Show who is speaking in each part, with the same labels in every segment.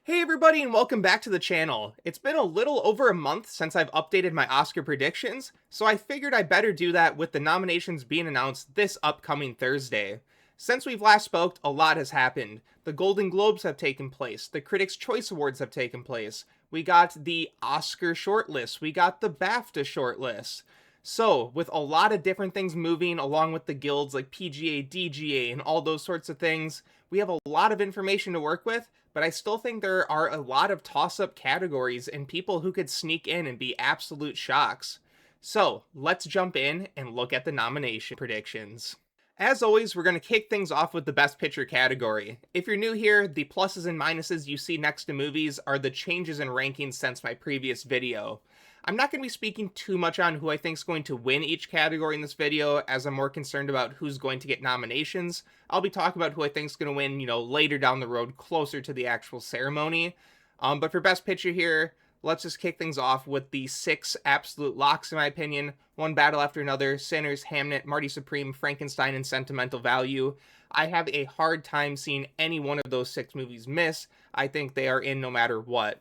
Speaker 1: Hey everybody and welcome back to the channel. It's been a little over a month since I've updated my Oscar predictions, so I figured I better do that with the nominations being announced this upcoming Thursday. Since we've last spoke, a lot has happened. The Golden Globes have taken place, the Critics' Choice Awards have taken place, we got the Oscar shortlist, we got the BAFTA shortlist. So, with a lot of different things moving along with the guilds like PGA, DGA, and all those sorts of things, we have a lot of information to work with, but I still think there are a lot of toss up categories and people who could sneak in and be absolute shocks. So, let's jump in and look at the nomination predictions. As always, we're going to kick things off with the Best Picture category. If you're new here, the pluses and minuses you see next to movies are the changes in rankings since my previous video. I'm not going to be speaking too much on who I think is going to win each category in this video, as I'm more concerned about who's going to get nominations. I'll be talking about who I think is going to win, later down the road, closer to the actual ceremony. But for Best Picture here, let's just kick things off with the 6 absolute locks, in my opinion. One Battle After Another, Sinners, Hamnet, Marty Supreme, Frankenstein, and Sentimental Value. I have a hard time seeing any one of those 6 movies miss. I think they are in no matter what.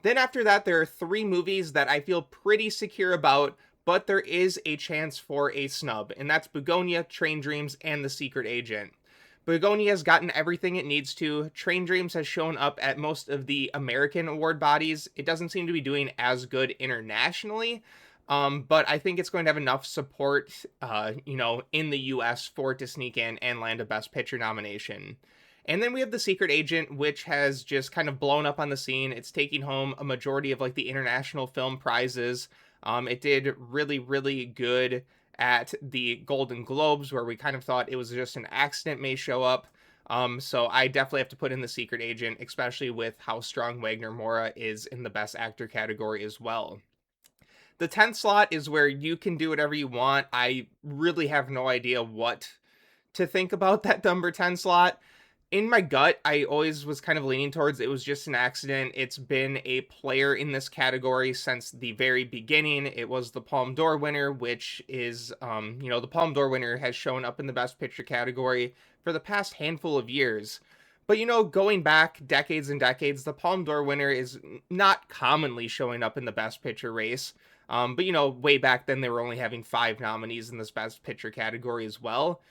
Speaker 1: Then after that, there are 3 movies that I feel pretty secure about, but there is a chance for a snub, and that's Begonia, Train Dreams, and The Secret Agent. Begonia has gotten everything it needs to. Train Dreams has shown up at most of the American award bodies. It doesn't seem to be doing as good internationally, but I think it's going to have enough support, in the US for it to sneak in and land a Best Picture nomination. And then we have The Secret Agent, which has just kind of blown up on the scene. It's taking home a majority of the international film prizes. It did really, really good at the Golden Globes, where we kind of thought it was just an accident may show up. So I definitely have to put in The Secret Agent, especially with how strong Wagner Moura is in the Best Actor category as well. The 10th slot is where you can do whatever you want. I really have no idea what to think about that number 10 slot. In my gut, I always was kind of leaning towards it was just an accident. It's been a player in this category since the very beginning. It was the Palme d'Or winner, which is, the Palme d'Or winner has shown up in the Best Picture category for the past handful of years. But, going back decades and decades, the Palme d'Or winner is not commonly showing up in the Best Picture race. But, way back then, they were only having 5 nominees in this Best Picture category as well.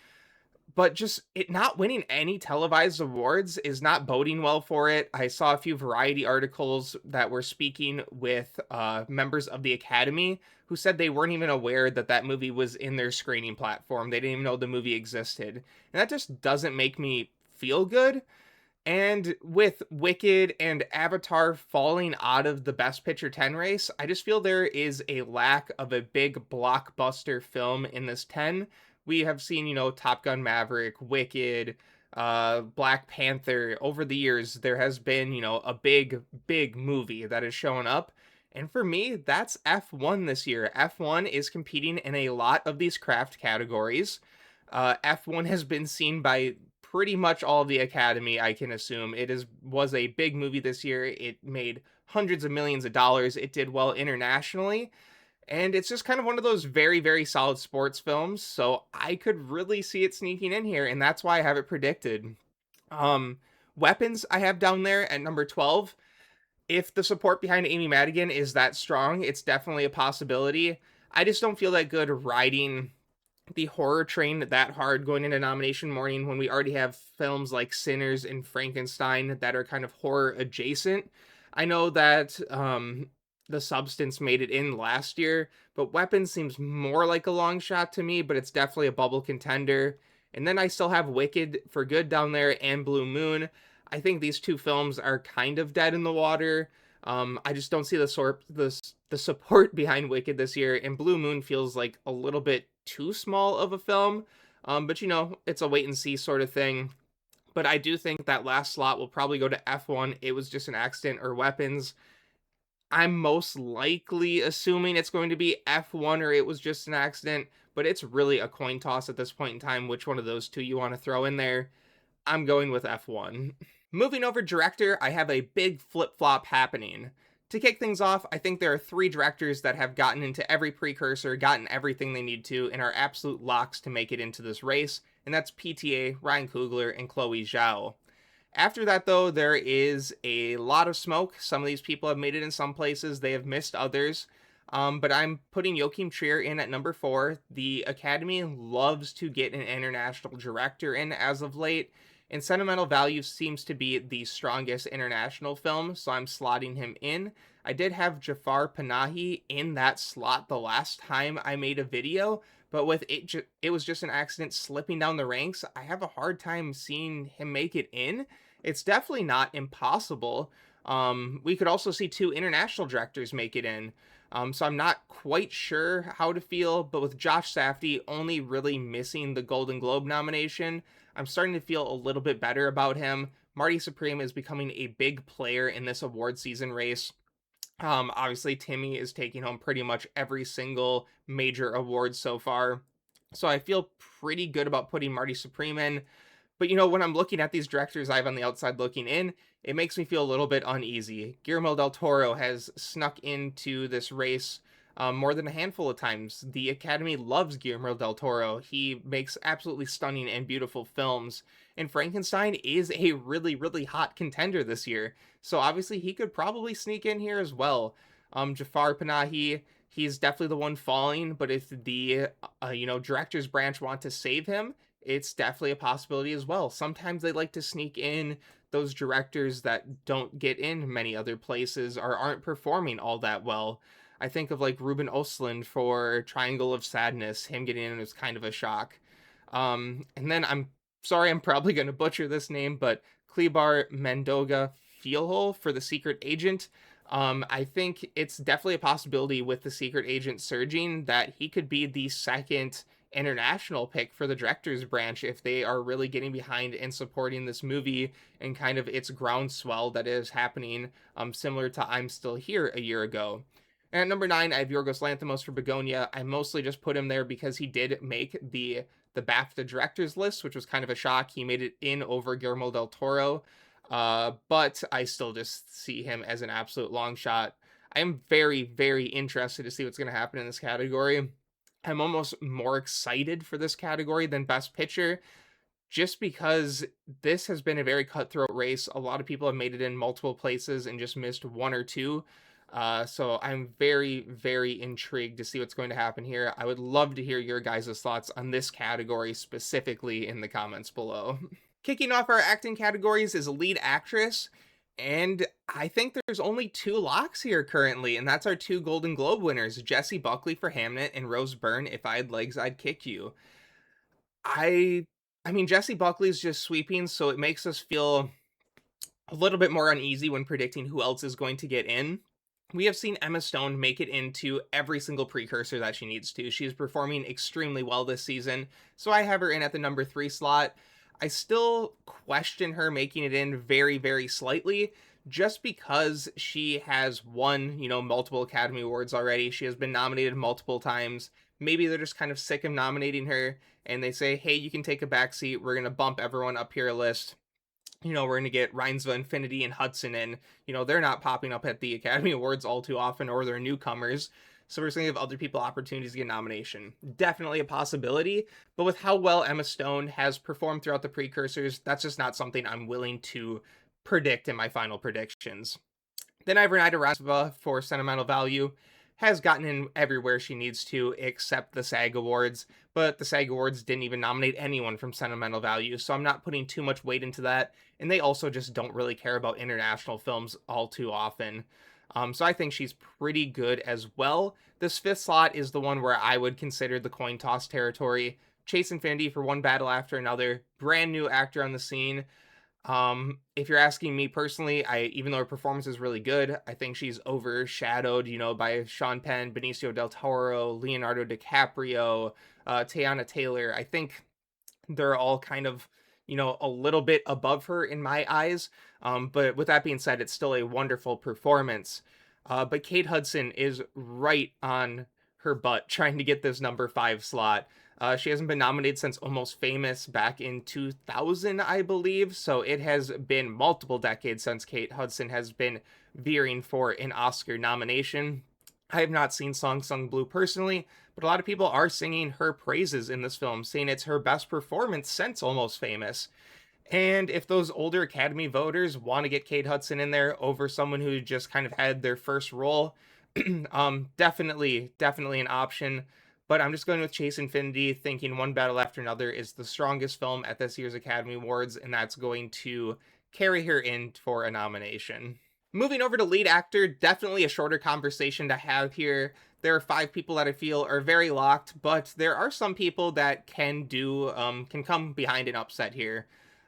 Speaker 1: But just it not winning any televised awards is not boding well for it. I saw a few Variety articles that were speaking with members of the Academy who said they weren't even aware that that movie was in their screening platform. They didn't even know the movie existed. And that just doesn't make me feel good. And with Wicked and Avatar falling out of the Best Picture 10 race, I just feel there is a lack of a big blockbuster film in this 10. We have seen, Top Gun Maverick, Wicked, Black Panther. Over the years, there has been, a big, big movie that has shown up. And for me, that's F1 this year. F1 is competing in a lot of these craft categories. F1 has been seen by pretty much all of the Academy, I can assume. Was a big movie this year. It made hundreds of millions of dollars. It did well internationally. And it's just kind of one of those very, very solid sports films. So I could really see it sneaking in here, and that's why I have it predicted. Um, Weapons I have down there at number 12. If the support behind Amy Madigan is that strong, it's definitely a possibility. I just don't feel that good riding the horror train that hard going into nomination morning when we already have films like Sinners and Frankenstein that are kind of horror adjacent. I know that The Substance made it in last year, but Weapons seems more like a long shot to me, but it's definitely a bubble contender. And then I still have Wicked for Good down there and Blue Moon. I think these 2 films are kind of dead in the water. I just don't see the support behind Wicked this year, and Blue Moon feels like a little bit too small of a film. But it's a wait and see sort of thing. But I do think that last slot will probably go to F1. It was just an accident, or Weapons. I'm most likely assuming it's going to be F1 or it was just an accident, but it's really a coin toss at this point in time which one of those 2 you want to throw in there. I'm going with F1. Moving over director, I have a big flip-flop happening. To kick things off, I think there are 3 directors that have gotten into every precursor, gotten everything they need to, and are absolute locks to make it into this race, and that's PTA, Ryan Coogler, and Chloe Zhao. After that, though, there is a lot of smoke. Some of these people have made it in some places, they have missed others. But I'm putting Joachim Trier in at number four. The Academy loves to get an international director in as of late, and Sentimental Value seems to be the strongest international film, so I'm slotting him in. I did have Jafar Panahi in that slot the last time I made a video, but with it was just an accident slipping down the ranks. I have a hard time seeing him make it in. It's definitely not impossible. We could also see two international directors make it in. So I'm not quite sure how to feel, but with Josh Safdie only really missing the Golden Globe nomination, I'm starting to feel a little bit better about him. Marty Supreme is becoming a big player in this award season race. Obviously, Timmy is taking home pretty much every single major award so far. So I feel pretty good about putting Marty Supreme in. But when I'm looking at these directors I have on the outside looking in, it makes me feel a little bit uneasy. Guillermo del Toro has snuck into this race more than a handful of times. The Academy loves Guillermo del Toro. He makes absolutely stunning and beautiful films. And Frankenstein is a really, really hot contender this year. So obviously he could probably sneak in here as well. Jafar Panahi, he's definitely the one falling, but if the director's branch want to save him, it's definitely a possibility as well. Sometimes they like to sneak in those directors that don't get in many other places or aren't performing all that well. I think of like Ruben Östlund for Triangle of Sadness. Him getting in was kind of a shock. And then I'm sorry, I'm probably going to butcher this name, but Kleber Mendoga Feelhole for The Secret Agent. I think it's definitely a possibility with The Secret Agent surging that he could be the second international pick for the director's branch if they are really getting behind and supporting this movie and kind of its groundswell that is happening, similar to I'm Still Here a year ago. And at number 9, I have Yorgos Lanthimos for Begonia. I mostly just put him there because he did make the BAFTA directors list, which was kind of a shock. He made it in over Guillermo del Toro, but I still just see him as an absolute long shot. I am very, very interested to see what's going to happen in this category. I'm almost more excited for this category than Best Picture, just because this has been a very cutthroat race. A lot of people have made it in multiple places and just missed one or two. So I'm very, very intrigued to see what's going to happen here. I would love to hear your guys' thoughts on this category specifically in the comments below. Kicking off our acting categories is lead actress. And I think there's only two locks here currently, and that's our two Golden Globe winners, Jessie Buckley for Hamnet and Rose Byrne, If I Had Legs, I'd Kick You. I mean, Jessie Buckley's just sweeping, so it makes us feel a little bit more uneasy when predicting who else is going to get in. We have seen Emma Stone make it into every single precursor that she needs to. She is performing extremely well this season, so I have her in at the number 3 slot. I still question her making it in very, very slightly, just because she has won, multiple Academy Awards already. She has been nominated multiple times. Maybe they're just kind of sick of nominating her, and they say, hey, you can take a backseat. We're going to bump everyone up here a list. We're going to get Reinsva Infinity and Hudson in. They're not popping up at the Academy Awards all too often, or they're newcomers. So we're going to give other people opportunities to get nomination. Definitely a possibility, but with how well Emma Stone has performed throughout the precursors, that's just not something I'm willing to predict in my final predictions. Then I have Renata Rasva for Sentimental Value. Has gotten in everywhere she needs to, except the SAG Awards, but the SAG Awards didn't even nominate anyone from Sentimental Value, so I'm not putting too much weight into that, and they also just don't really care about international films all too often. So I think she's pretty good as well. This 5th slot is the one where I would consider the coin toss territory. Chase Infinity for One Battle After Another, brand new actor on the scene. If you're asking me personally, even though her performance is really good, I think she's overshadowed, by Sean Penn, Benicio del Toro, Leonardo DiCaprio, Teyana Taylor. I think they're all kind of, a little bit above her in my eyes. But with that being said, it's still a wonderful performance. But Kate Hudson is right on her butt trying to get this number 5 slot. She hasn't been nominated since Almost Famous back in 2000, I believe. So it has been multiple decades since Kate Hudson has been veering for an Oscar nomination. I have not seen Song Sung Blue personally, but a lot of people are singing her praises in this film, saying it's her best performance since Almost Famous. And if those older Academy voters want to get Kate Hudson in there over someone who just kind of had their first role, definitely an option. But I'm just going with Chase Infinity, thinking One Battle After Another is the strongest film at this year's Academy Awards, and that's going to carry her in for a nomination. Moving over to lead actor, definitely a shorter conversation to have here. There are 5 people that I feel are very locked, but there are some people that can come behind an upset here.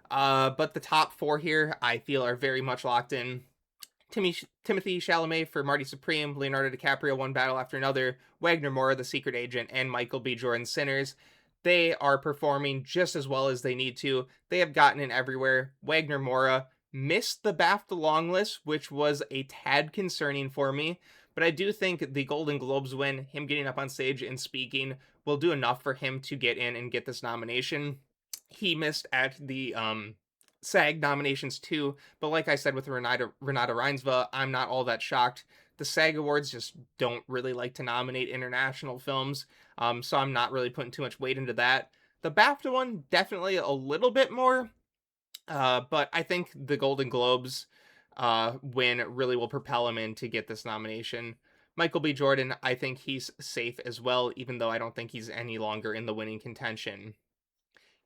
Speaker 1: But the top 4 here, I feel, are very much locked in. Timothy Chalamet for Marty Supreme, Leonardo DiCaprio, One Battle After Another, Wagner Moura, The Secret Agent, and Michael B. Jordan, Sinners. They are performing just as well as they need to. They have gotten in everywhere. Wagner Moura missed the BAFTA long list, which was a tad concerning for me, but I do think the Golden Globes win, him getting up on stage and speaking, will do enough for him to get in and get this nomination. He missed at the SAG nominations too, but like I said with Renata Reinsva, I'm not all that shocked. The SAG Awards just don't really like to nominate international films, so I'm not really putting too much weight into that. The BAFTA one, definitely a little bit more, but I think the Golden Globes win really will propel him in to get this nomination. Michael B. Jordan, I think he's safe as well, even though I don't think he's any longer in the winning contention.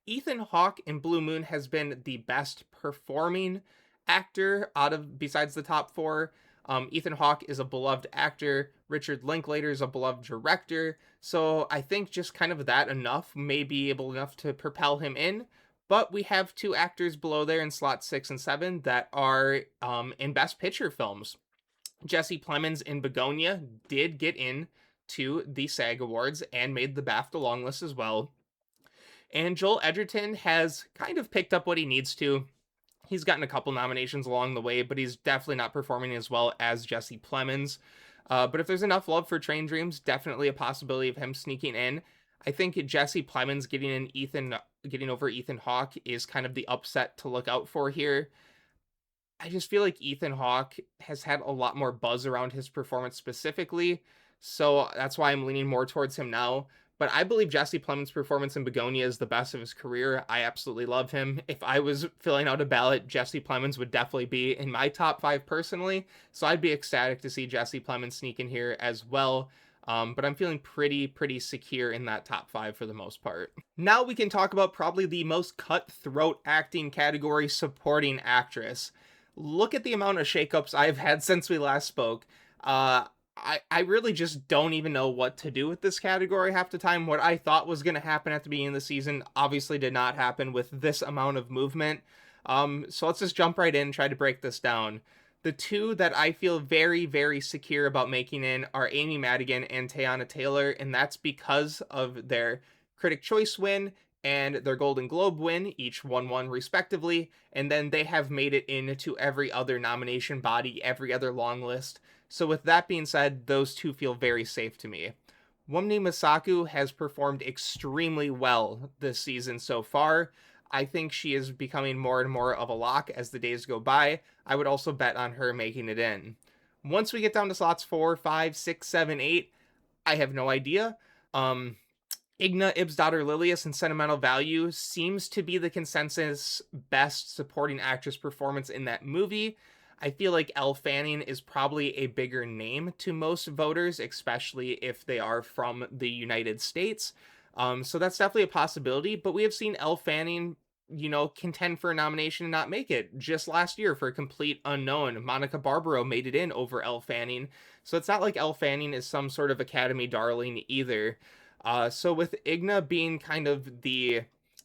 Speaker 1: Ethan Hawke in Blue Moon has been the best performing actor out of besides the top 4. Ethan Hawke is a beloved actor. Richard Linklater is a beloved director. So I think just kind of that enough may be able enough to propel him in. But we have 2 actors below there in slot 6 and 7 that are in Best Picture films. Jesse Plemons in Begonia did get in to the SAG Awards and made the BAFTA long list as well. And Joel Edgerton has kind of picked up what he needs to. He's gotten a couple nominations along the way, but he's definitely not performing as well as Jesse Plemons. But if there's enough love for Train Dreams, definitely a possibility of him sneaking in. I think Jesse Plemons getting over Ethan Hawke is kind of the upset to look out for here. I just feel like Ethan Hawke has had a lot more buzz around his performance specifically, so that's why I'm leaning more towards him now. But I believe Jesse Plemons' performance in Begonia is the best of his career. I absolutely love him. If I was filling out a ballot, Jesse Plemons would definitely be in my top 5 personally, so I'd be ecstatic to see Jesse Plemons sneak in here as well. But I'm feeling pretty secure in that top 5 for the most part. Now we can talk about probably the most cutthroat acting category, supporting actress. Look at the amount of shakeups I've had since we last spoke. I really just don't even know what to do with this category half the time. What I thought was going to happen at the beginning of the season obviously did not happen with this amount of movement. So let's just jump right in and try to break this down. The 2 that I feel very secure about making in are Amy Madigan and Teyana Taylor, and that's because of their Critic Choice win and their Golden Globe win, each 1-1 respectively, and then they have made it into every other nomination body, every other long list. So with that being said, those 2 feel very safe to me. Wunmi Mosaku has performed extremely well this season so far. I think she is becoming more and more of a lock as the days go by. I would also bet on her making it in. Once we get down to slots 4, 5, 6, 7, 8, I have no idea. Igna Ibsdottir Lilius in Sentimental Value seems to be the consensus best supporting actress performance in that movie. I feel like Elle Fanning is probably a bigger name to most voters, especially if they are from the United States. So that's definitely a possibility, but we have seen Elle Fanning, contend for a nomination and not make it. Just last year for a complete unknown, Monica Barbaro made it in over Elle Fanning. So it's not like Elle Fanning is some sort of Academy darling either. So with Igna being kind of the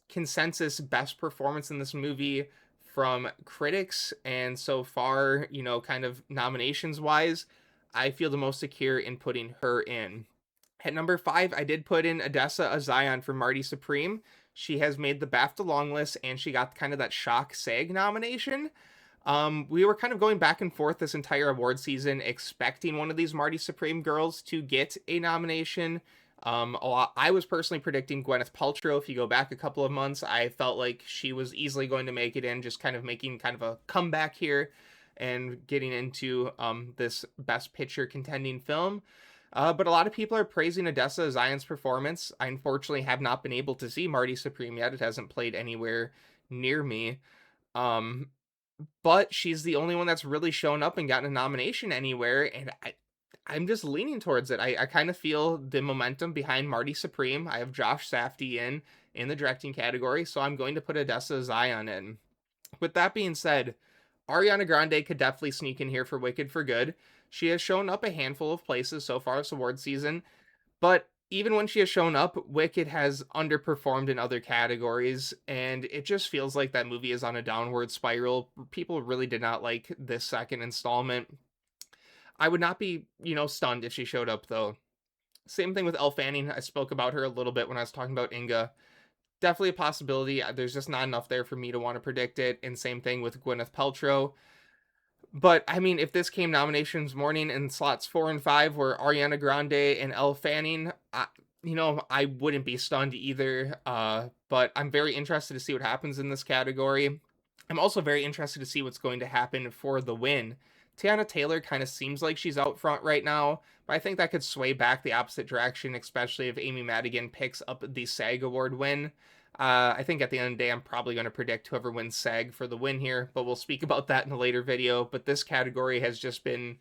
Speaker 1: consensus best performance in this movie from critics and so far, kind of nominations wise, I feel the most secure in putting her in. At number 5, I did put in Odessa Azion for Marty Supreme. She has made the BAFTA long list and she got kind of that shock SAG nomination. We were kind of going back and forth this entire award season, expecting one of these Marty Supreme girls to get a nomination. I was personally predicting Gwyneth Paltrow. If you go back a couple of months, I felt like she was easily going to make it in, just kind of making kind of a comeback here and getting into this Best Picture contending film. But a lot of people are praising Odessa Azion's performance. I unfortunately have not been able to see Marty Supreme yet. It hasn't played anywhere near me. Um, but she's the only one that's really shown up and gotten a nomination anywhere, and I'm just leaning towards it. I kind of feel the momentum behind Marty Supreme. I have Josh Safdie in the directing category, so I'm going to put Odessa Zion in. With that being said, Ariana Grande could definitely sneak in here for Wicked for Good. She has shown up a handful of places so far this award season, but even when she has shown up, Wicked has underperformed in other categories, and it just feels like that movie is on a downward spiral. People really did not like this second installment. I would not be, stunned if she showed up, though. Same thing with Elle Fanning. I spoke about her a little bit when I was talking about Inga. Definitely a possibility. There's just not enough there for me to want to predict it. And same thing with Gwyneth Paltrow. But I mean, if this came nominations morning in slots 4 and 5 were Ariana Grande and Elle Fanning, I wouldn't be stunned either. But I'm very interested to see what happens in this category. I'm also very interested to see what's going to happen for the win. Tiana Taylor kind of seems like she's out front right now, but I think that could sway back the opposite direction, especially if Amy Madigan picks up the SAG Award win. I think at the end of the day, I'm probably going to predict whoever wins SAG for the win here, but we'll speak about that in a later video. But this category has just been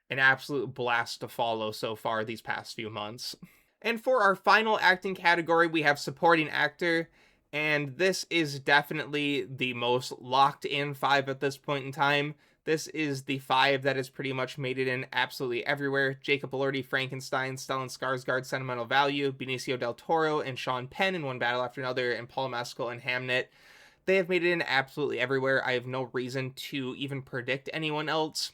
Speaker 1: an absolute blast to follow so far these past few months. And for our final acting category, we have supporting actor. And this is definitely the most locked in five at this point in time. This is the five that has pretty much made it in absolutely everywhere. Jacob Elordi, Frankenstein, Stellan Skarsgård, Sentimental Value, Benicio del Toro, and Sean Penn in One Battle After Another, and Paul Mescal in Hamnet. They have made it in absolutely everywhere. I have no reason to even predict anyone else.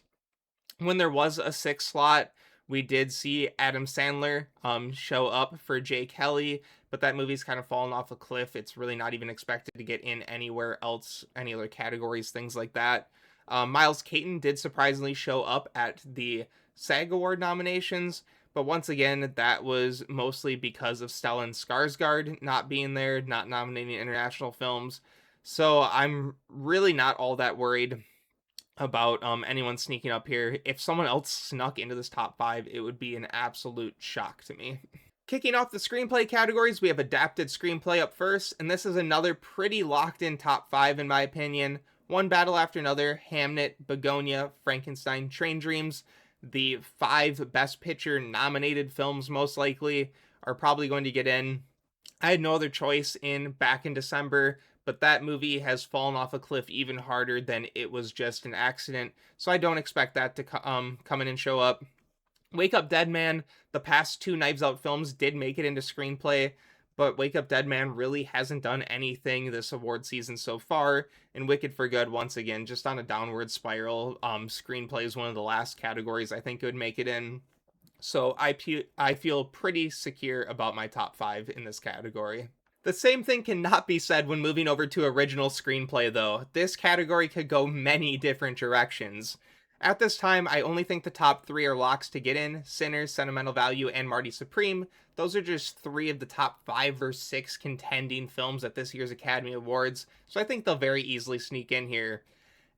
Speaker 1: When there was a sixth slot, we did see Adam Sandler show up for Jay Kelly, but that movie's kind of fallen off a cliff. It's really not even expected to get in anywhere else, any other categories, things like that. Miles Caton did surprisingly show up at the SAG Award nominations, but once again, that was mostly because of Stellan Skarsgård not being there, not nominating international films. So I'm really not all that worried about anyone sneaking up here. If someone else snuck into this top five, it would be an absolute shock to me. Kicking off the screenplay categories, we have adapted screenplay up first, and this is another pretty locked in top five in my opinion. One Battle After Another, Hamnet, Begonia, Frankenstein, Train Dreams. The five Best Picture nominated films most likely are probably going to get in. I had no other choice in back in December, but that movie has fallen off a cliff even harder than it was just an accident, so I don't expect that to come in and show up. Wake Up Dead Man, the past two Knives Out films did make it into screenplay, but Wake Up Dead Man really hasn't done anything this award season so far, and Wicked for Good, once again, just on a downward spiral. Screenplay is one of the last categories I think it would make it in. So I feel pretty secure about my top five in this category. The same thing cannot be said when moving over to original screenplay, though. This category could go many different directions. At this time, I only think the top three are locks to get in: Sinners, Sentimental Value, and Marty Supreme. Those are just three of the top 5 or 6 contending films at this year's Academy Awards, so I think they'll very easily sneak in here.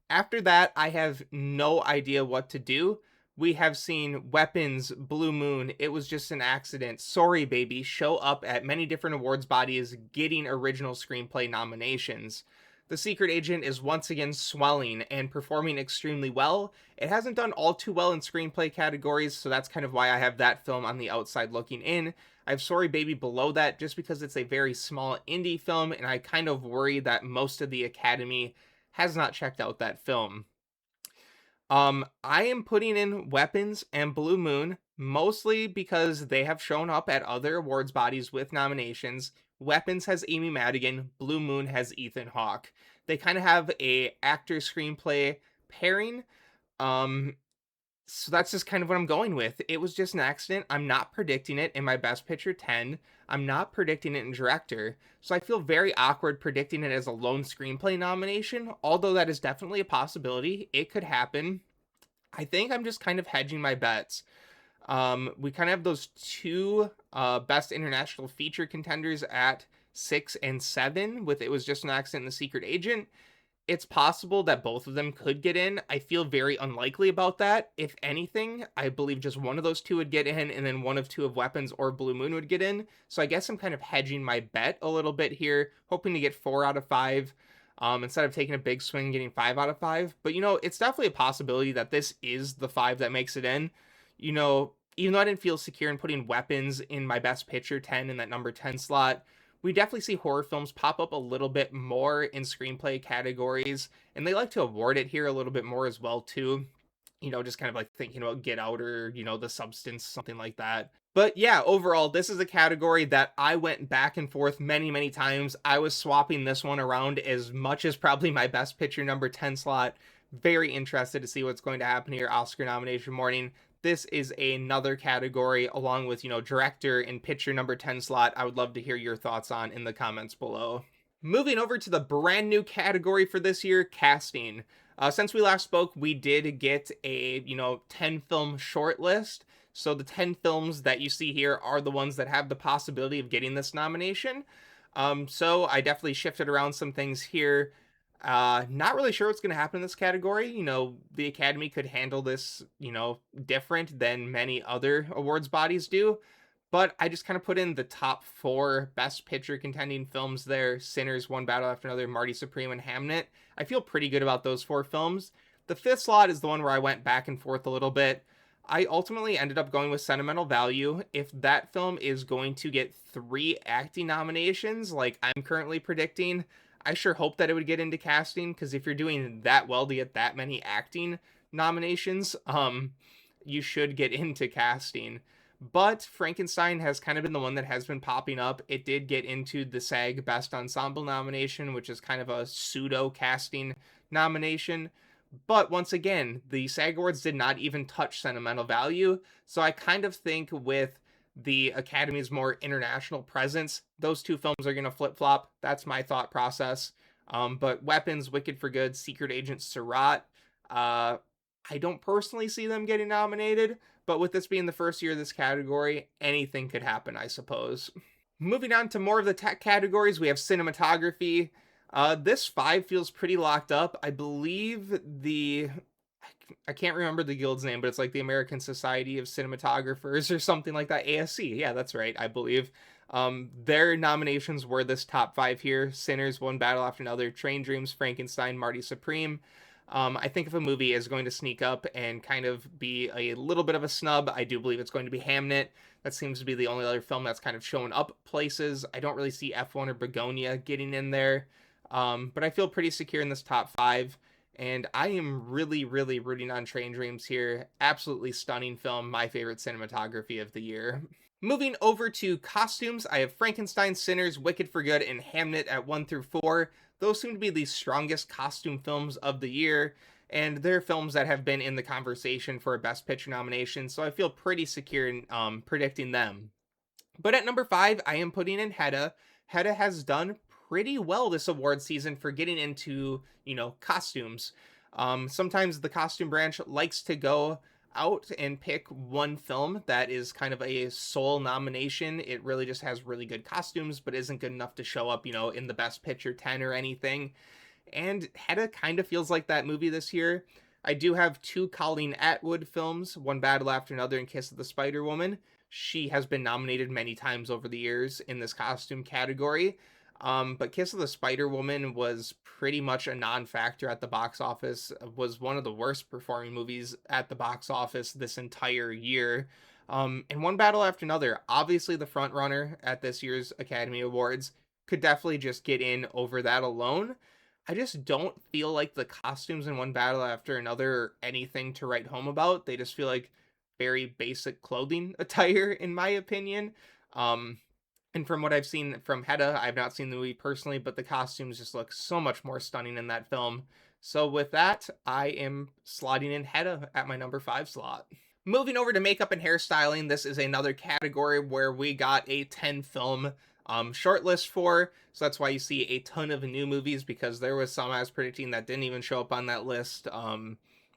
Speaker 1: After that, I have no idea what to do. We have seen Weapons, Blue Moon, It Was Just an Accident, Sorry Baby show up at many different awards bodies getting original screenplay nominations. The Secret Agent is once again swelling and performing extremely well. It hasn't done all too well in screenplay categories, so that's kind of why I have that film on the outside looking in. I have Sorry Baby below that just because it's a very small indie film, and I kind of worry that most of the Academy has not checked out that film. I am putting in Weapons and Blue Moon mostly because they have shown up at other awards bodies with nominations. Weapons has Amy Madigan, Blue Moon has Ethan Hawke. They kind of have a actor screenplay pairing. So that's just kind of what I'm going with. It Was Just an Accident. I'm not predicting it in my Best Picture 10. I'm not predicting it in director. So I feel very awkward predicting it as a lone screenplay nomination, although that is definitely a possibility. It could happen. I think I'm just kind of hedging my bets. We kind of have those two best international feature contenders at 6 and 7 with It Was Just an Accident and The Secret Agent. It's possible that both of them could get in. I feel very unlikely about that. If anything, I believe just one of those two would get in, and then one of two of Weapons or Blue Moon would get in. So I guess I'm kind of hedging my bet a little bit here, hoping to get 4 out of 5. instead of taking a big swing and getting 5 out of 5. But it's definitely a possibility that this is the 5 that makes it in. Even though I didn't feel secure in putting Weapons in my Best Picture 10 in that number 10 slot, we definitely see horror films pop up a little bit more in screenplay categories, and they like to award it here a little bit more as well too. Just kind of like thinking about Get Out or, The Substance, something like that. But yeah, overall, this is a category that I went back and forth many, many times. I was swapping this one around as much as probably my Best Picture number 10 slot. Very interested to see what's going to happen here Oscar nomination morning. This is another category along with, director and picture number 10 slot. I would love to hear your thoughts on in the comments below. Moving over to the brand new category for this year, casting. Since we last spoke, we did get a 10 film short list. So the 10 films that you see here are the ones that have the possibility of getting this nomination. So I definitely shifted around some things here. Not really sure what's going to happen in this category. The Academy could handle this, different than many other awards bodies do. But I just kind of put in the top 4 Best Picture contending films there: Sinners, One Battle After Another, Marty Supreme, and Hamnet. I feel pretty good about those 4 films. The 5th slot is the one where I went back and forth a little bit. I ultimately ended up going with Sentimental Value. If that film is going to get 3 acting nominations, like I'm currently predicting, I sure hope that it would get into casting, because if you're doing that well to get that many acting nominations, you should get into casting. But Frankenstein has kind of been the one that has been popping up. It did get into the SAG Best Ensemble nomination, which is kind of a pseudo casting nomination. But once again, the SAG Awards did not even touch Sentimental Value. So I kind of think with the Academy's more international presence, those 2 films are going to flip flop. That's my thought process. But Weapons, Wicked for Good, Secret Agent Surat, I don't personally see them getting nominated, but with this being the first year of this category, anything could happen, I suppose. Moving on to more of the tech categories, we have cinematography. This 5 feels pretty locked up. I believe I can't remember the guild's name, but it's like the American Society of Cinematographers or something like that. ASC. Yeah, that's right, I believe. Their nominations were this top 5 here: Sinners, One Battle After Another, Train Dreams, Frankenstein, Marty Supreme. I think if a movie is going to sneak up and kind of be a little bit of a snub, I do believe it's going to be Hamnet. That seems to be the only other film that's kind of showing up places. I don't really see F1 or Begonia getting in there. But I feel pretty secure in this top 5. And I am really, really rooting on Train Dreams here. Absolutely stunning film. My favorite cinematography of the year. Moving over to costumes, I have Frankenstein, Sinners, Wicked for Good, and Hamnet at 1 through 4. Those seem to be the strongest costume films of the year, and they're films that have been in the conversation for a Best Picture nomination, so I feel pretty secure in predicting them. But at number 5, I am putting in Hedda. Hedda has done pretty well this award season for getting into, costumes. Sometimes the costume branch likes to go out and pick one film that is kind of a sole nomination. It really just has really good costumes, but isn't good enough to show up, in the Best Picture 10 or anything. And Hedda kind of feels like that movie this year. I do have 2 Colleen Atwood films, One Battle After Another and Kiss of the Spider Woman. She has been nominated many times over the years in this costume category. But Kiss of the Spider Woman was pretty much a non-factor at the box office, was one of the worst performing movies at the box office this entire year. And One Battle After Another, obviously the front runner at this year's Academy Awards, could definitely just get in over that alone. I just don't feel like the costumes in One Battle After Another are anything to write home about. They just feel like very basic clothing attire, in my opinion. And from what I've seen from Hedda, I've not seen the movie personally, but the costumes just look so much more stunning in that film. So with that, I am slotting in Hedda at my number 5 slot. Moving over to makeup and hairstyling, this is another category where we got a 10 film shortlist for. So that's why you see a ton of new movies, because there was some I was predicting that didn't even show up on that list.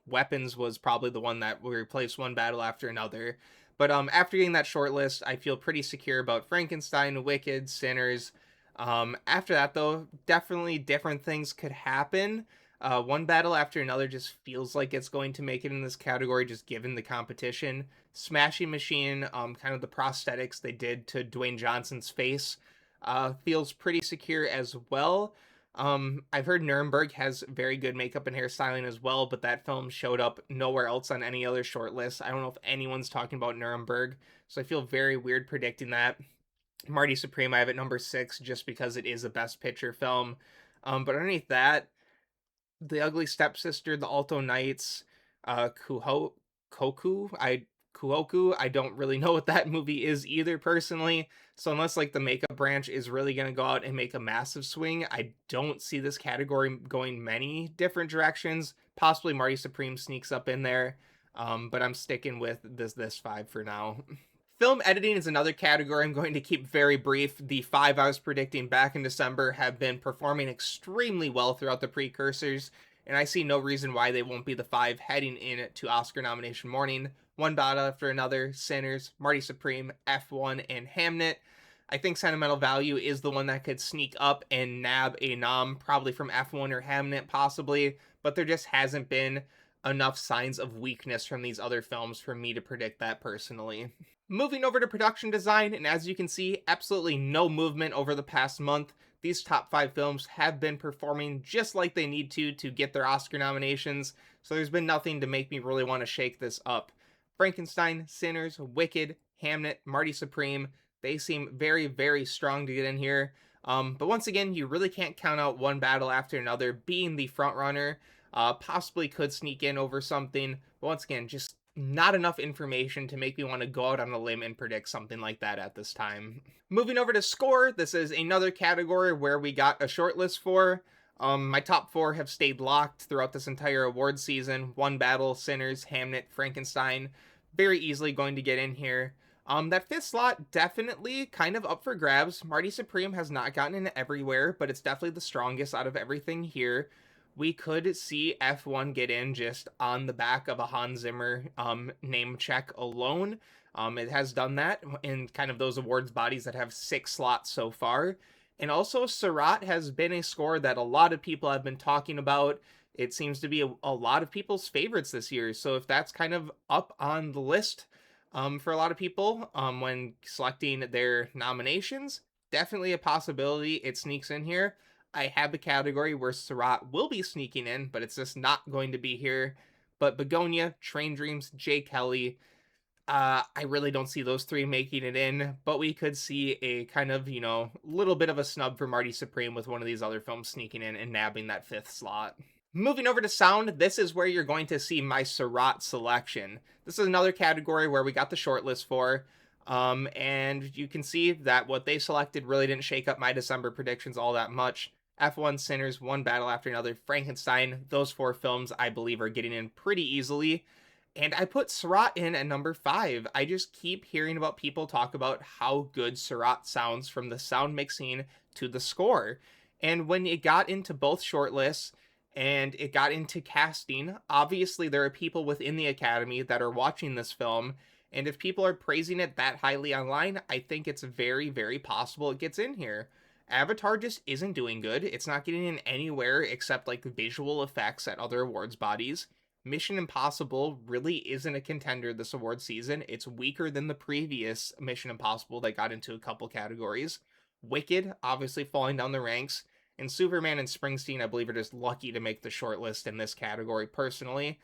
Speaker 1: Weapons was probably the one that replaced One Battle After Another. But after getting that short list, I feel pretty secure about Frankenstein, Wicked, Sinners. After that, though, definitely different things could happen. One Battle After Another just feels like it's going to make it in this category, just given the competition. Smashing Machine, kind of the prosthetics they did to Dwayne Johnson's face, feels pretty secure as well. I've heard Nuremberg has very good makeup and hairstyling as well, but that film showed up nowhere else on any other short list. I don't know if anyone's talking about Nuremberg, so I feel very weird predicting that. Marty Supreme, I have at number 6 just because it is a Best Picture film. But underneath that, The Ugly Stepsister, The Alto Knights, Koku, Kuoku. I don't really know what that movie is either personally. So unless like the makeup branch is really gonna go out and make a massive swing, I don't see this category going many different directions. Possibly Marty Supreme sneaks up in there. But I'm sticking with this five for now. Film editing is another category I'm going to keep very brief. The five I was predicting back in December have been performing extremely well throughout the precursors, and I see no reason why they won't be the five heading in to Oscar nomination morning. One Battle After Another, Sinners, Marty Supreme, F1, and Hamnet. I think Sentimental Value is the one that could sneak up and nab a nom, probably from F1 or Hamnet, possibly, but there just hasn't been enough signs of weakness from these other films for me to predict that personally. Moving over to production design, and as you can see, absolutely no movement over the past month. These top five films have been performing just like they need to get their Oscar nominations, so there's been nothing to make me really want to shake this up. Frankenstein, Sinners, Wicked, Hamnet, Marty Supreme, they seem very, very strong to get in here. But once again, you really can't count out One Battle After Another being the front runner. Possibly could sneak in over something, but once again, just not enough information to make me want to go out on a limb and predict something like that at this time. Moving over to score, this is another category where we got a short list for. My top four have stayed locked throughout this entire award season. One Battle, Sinners, Hamnet, Frankenstein. Very easily going to get in here. That fifth slot definitely kind of up for grabs. Marty Supreme has not gotten in everywhere, but it's definitely the strongest out of everything here. We could see F1 get in just on the back of a Hans Zimmer name check alone. It has done that in kind of those awards bodies that have 6 slots so far. And also, Seurat has been a score that a lot of people have been talking about. It seems to be a lot of people's favorites this year. So if that's kind of up on the list for a lot of people when selecting their nominations, definitely a possibility it sneaks in here. I have a category where Seurat will be sneaking in, but it's just not going to be here. But Begonia, Train Dreams, Jay Kelly, I really don't see those three making it in, but we could see a kind of, little bit of a snub for Marty Supreme with one of these other films sneaking in and nabbing that fifth slot. Moving over to sound, this is where you're going to see my Seurat selection. This is another category where we got the shortlist for. And you can see that what they selected really didn't shake up my December predictions all that much. F1, Sinners, One Battle After Another, Frankenstein, those four films I believe are getting in pretty easily. And I put Seurat in at number 5. I just keep hearing about people talk about how good Seurat sounds from the sound mixing to the score. And when it got into both shortlists and it got into casting, obviously there are people within the Academy that are watching this film. And if people are praising it that highly online, I think it's very, very possible it gets in here. Avatar just isn't doing good. It's not getting in anywhere except like visual effects at other awards bodies. Mission Impossible really isn't a contender this award season. It's weaker than the previous Mission Impossible that got into a couple categories. Wicked, obviously falling down the ranks. And Superman and Springsteen, I believe, are just lucky to make the shortlist in this category personally.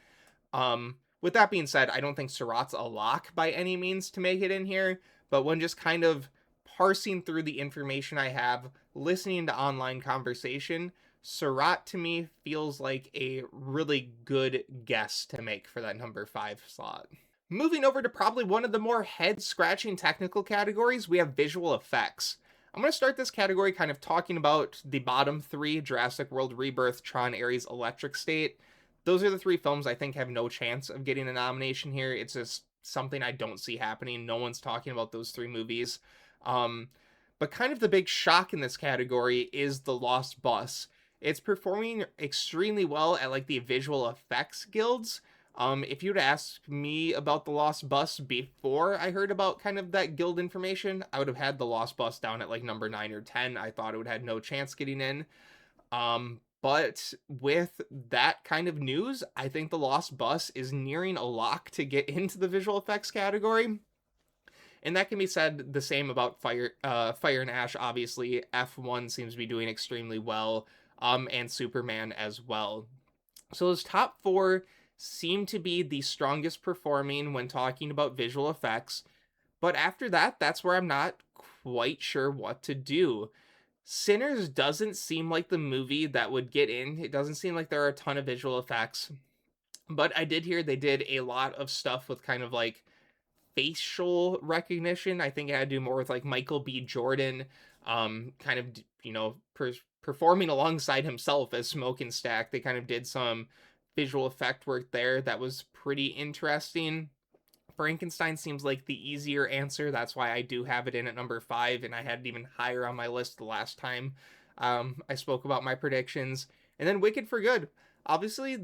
Speaker 1: With that being said, I don't think Seurat's a lock by any means to make it in here, but when just kind of parsing through the information I have, listening to online conversation, Seurat to me feels like a really good guess to make for that number 5 slot. Moving over to probably one of the more head-scratching technical categories, we have visual effects. I'm going to start this category kind of talking about the bottom 3, Jurassic World Rebirth, Tron, Ares, Electric State. Those are the 3 films I think have no chance of getting a nomination here. It's just something I don't see happening. No one's talking about those 3 movies. But kind of the big shock in this category is The Lost Bus. It's performing extremely well at like the visual effects guilds. If you'd asked me about The Lost Bus before I heard about kind of that guild information, I would have had The Lost Bus down at like number 9 or 10. I thought it would have no chance getting in. But with that kind of news, I think The Lost Bus is nearing a lock to get into the visual effects category. And that can be said the same about Fire and Ash, obviously. F1 seems to be doing extremely well. and Superman as well. So those top four seem to be the strongest performing when talking about visual effects. But after that, that's where I'm not quite sure what to do. Sinners doesn't seem like the movie that would get in. It doesn't seem like there are a ton of visual effects. But I did hear they did a lot of stuff with kind of like facial recognition. I think it had to do more with like Michael B. Jordan, kind of, performing alongside himself as Smoke and Stack. They kind of did some visual effect work there that was pretty interesting. Frankenstein seems like the easier answer. That's why I do have it in at number five, and I had it even higher on my list the last time I spoke about my predictions. And then Wicked for Good. Obviously,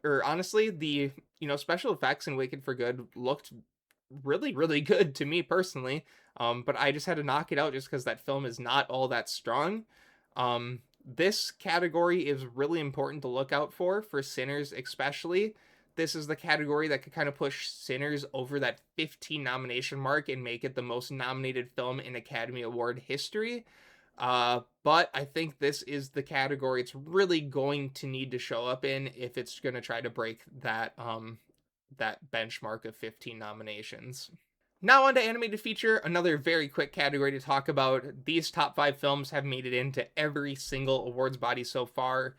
Speaker 1: honestly, the special effects in Wicked for Good looked really, really good to me personally. But I just had to knock it out just because that film is not all that strong. This category is really important to look out for Sinners especially. This is the category that could kind of push Sinners over that 15 nomination mark and make it the most nominated film in Academy Award history. But I think this is the category it's really going to need to show up in if it's going to try to break that benchmark of 15 nominations. Now on to animated feature, another very quick category to talk about. These top five films have made it into every single awards body so far,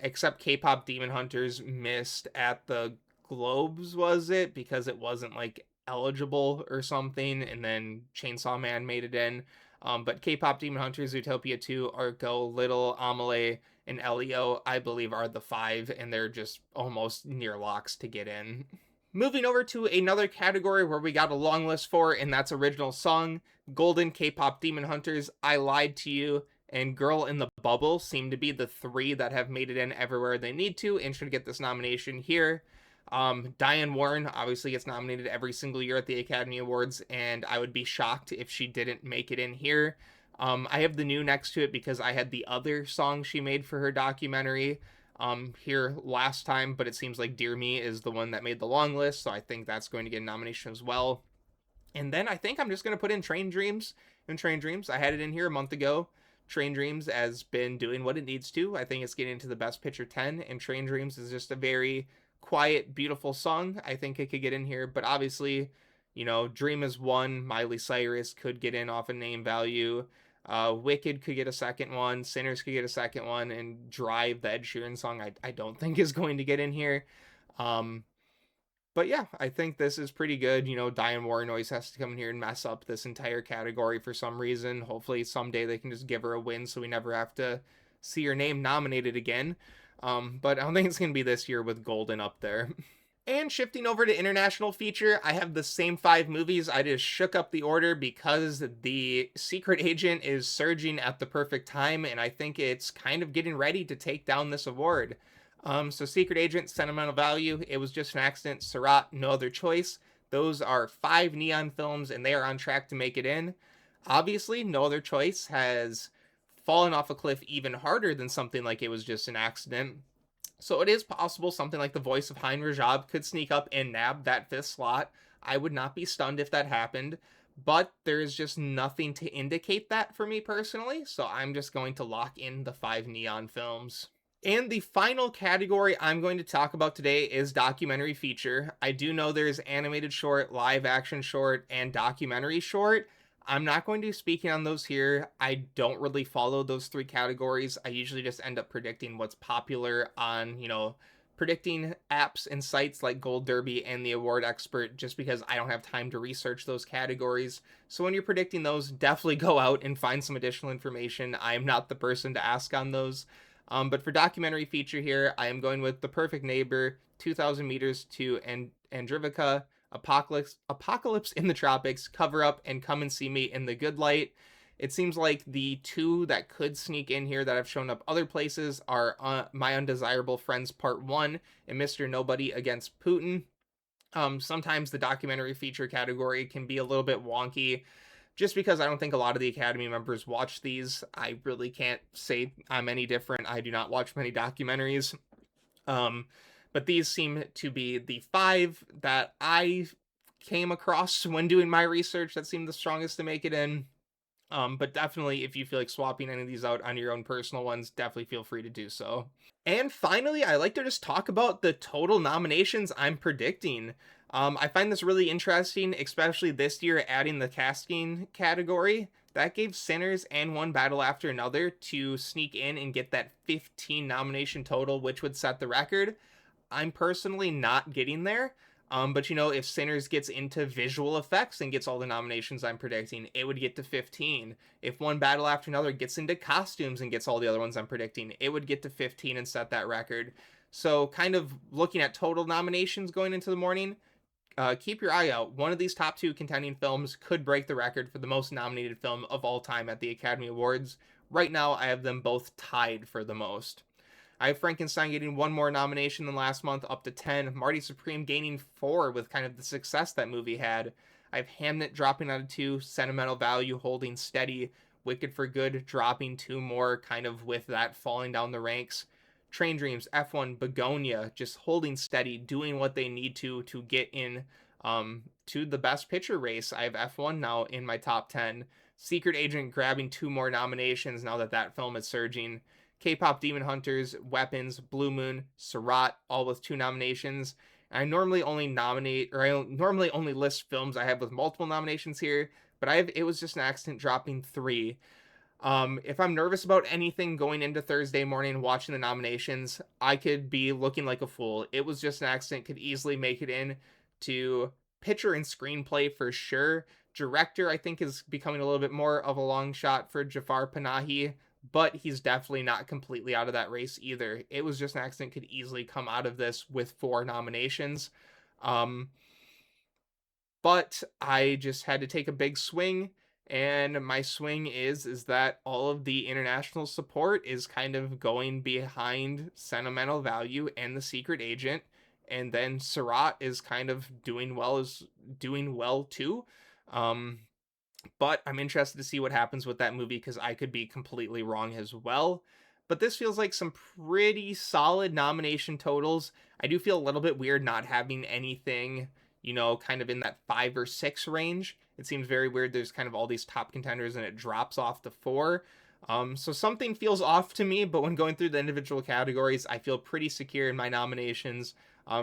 Speaker 1: except K-pop Demon Hunters missed at the Globes, was it? Because it wasn't like eligible or something, and then Chainsaw Man made it in. But K-pop Demon Hunters, Zootopia 2, Argo, Little, Amelie, and Elio, I believe, are the five, and they're just almost near locks to get in. Moving over to another category where we got a long list for, and that's original song. Golden, K-pop Demon Hunters, I Lied to You, and Girl in the Bubble seem to be the three that have made it in everywhere they need to and should get this nomination here. Diane Warren obviously gets nominated every single year at the Academy Awards, and I would be shocked if she didn't make it in here. I have the new next to it because I had the other song she made for her documentary here last time, but it seems like Dear Me is the one that made the long list, so I think that's going to get a nomination as well. And then I think I'm just going to put in Train Dreams. And Train Dreams, I had it in here a month ago. Train Dreams has been doing what it needs to. I think it's getting into the Best Picture 10, and Train Dreams is just a very quiet, beautiful song. I think it could get in here, but obviously, Dream is one. Miley Cyrus could get in off a name value. Wicked could get a second one. Sinners could get a second one, and Drive, the Ed Sheeran song, I don't think is going to get in here. But yeah, I think this is pretty good. Diane Warren always has to come in here and mess up this entire category for some reason. Hopefully someday they can just give her a win so we never have to see her name nominated again. But I don't think it's going to be this year with Golden up there. And shifting over to international feature, I have the same five movies. I just shook up the order because The Secret Agent is surging at the perfect time, and I think it's kind of getting ready to take down this award. So Secret Agent, Sentimental Value, It Was Just an Accident, Surratt, No Other Choice. Those are five Neon films, and they are on track to make it in. Obviously, No Other Choice has fallen off a cliff even harder than something like It Was Just an Accident. So it is possible something like The Voice of Hein Rajab could sneak up and nab that fifth slot. I would not be stunned if that happened, but there's just nothing to indicate that for me personally, so I'm just going to lock in the five Neon films. And the final category I'm going to talk about today is documentary feature. I do know there's animated short, live action short, and documentary short. I'm not going to be speaking on those here. I don't really follow those three categories. I usually just end up predicting what's popular on, predicting apps and sites like Gold Derby and the Award Expert, just because I don't have time to research those categories. So when you're predicting those, definitely go out and find some additional information. I am not the person to ask on those. But for documentary feature here, I am going with The Perfect Neighbor, 2,000 Meters to Andrivica, Apocalypse in the Tropics, Cover Up, and Come and See Me in the Good Light. It seems like the two that could sneak in here that have shown up other places are My Undesirable Friends Part 1 and Mr. Nobody Against Putin. Sometimes the documentary feature category can be a little bit wonky just because I don't think a lot of the Academy members watch these. I really can't say I'm any different. I do not watch many documentaries. But these seem to be the five that I came across when doing my research that seemed the strongest to make it in. But definitely, if you feel like swapping any of these out on your own personal ones, definitely feel free to do so. And finally, I like to just talk about the total nominations I'm predicting. I find this really interesting, especially this year adding the casting category. That gave Sinners and One Battle After Another to sneak in and get that 15 nomination total, which would set the record. I'm personally not getting there. But if Sinners gets into visual effects and gets all the nominations I'm predicting, it would get to 15. If One Battle After Another gets into costumes and gets all the other ones I'm predicting, it would get to 15 and set that record. So, kind of looking at total nominations going into the morning, keep your eye out. One of these top two contending films could break the record for the most nominated film of all time at the Academy Awards. Right now, I have them both tied for the most. I have Frankenstein getting one more nomination than last month, up to 10. Marty Supreme gaining 4 with kind of the success that movie had. I have Hamnet dropping out of 2, Sentimental Value holding steady, Wicked for Good dropping 2 more, kind of with that falling down the ranks. Train Dreams, F1, Begonia just holding steady, doing what they need to get in to the best picture race. I have F1 now in my top 10. Secret Agent grabbing 2 more nominations now that that film is surging. K-pop Demon Hunters, Weapons, Blue Moon, Sarat, all with 2 nominations. And I normally only list films I have with multiple nominations here, but it was just an accident dropping 3. If I'm nervous about anything going into Thursday morning watching the nominations, I could be looking like a fool. It was just an accident, could easily make it in to picture and screenplay for sure. Director, I think, is becoming a little bit more of a long shot for Jafar Panahi, but he's definitely not completely out of that race either. It was just an accident, could easily come out of this with 4 nominations. Um, but I just had to take a big swing, and my swing is that all of the international support is kind of going behind Sentimental Value and The Secret Agent, and then Sarat is kind of doing well too. Um, but I'm interested to see what happens with that movie because I could be completely wrong as well. But this feels like some pretty solid nomination totals. I do feel a little bit weird not having anything, kind of in that 5 or 6 range. It seems very weird. There's kind of all these top contenders and it drops off to 4. So something feels off to me, but when going through the individual categories, I feel pretty secure in my nominations.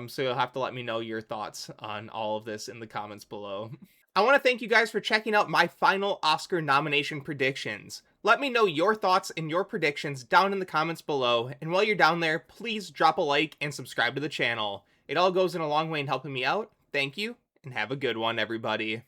Speaker 1: So you'll have to let me know your thoughts on all of this in the comments below. I want to thank you guys for checking out my final Oscar nomination predictions. Let me know your thoughts and your predictions down in the comments below, and while you're down there, please drop a like and subscribe to the channel. It all goes in a long way in helping me out. Thank you, and have a good one, everybody.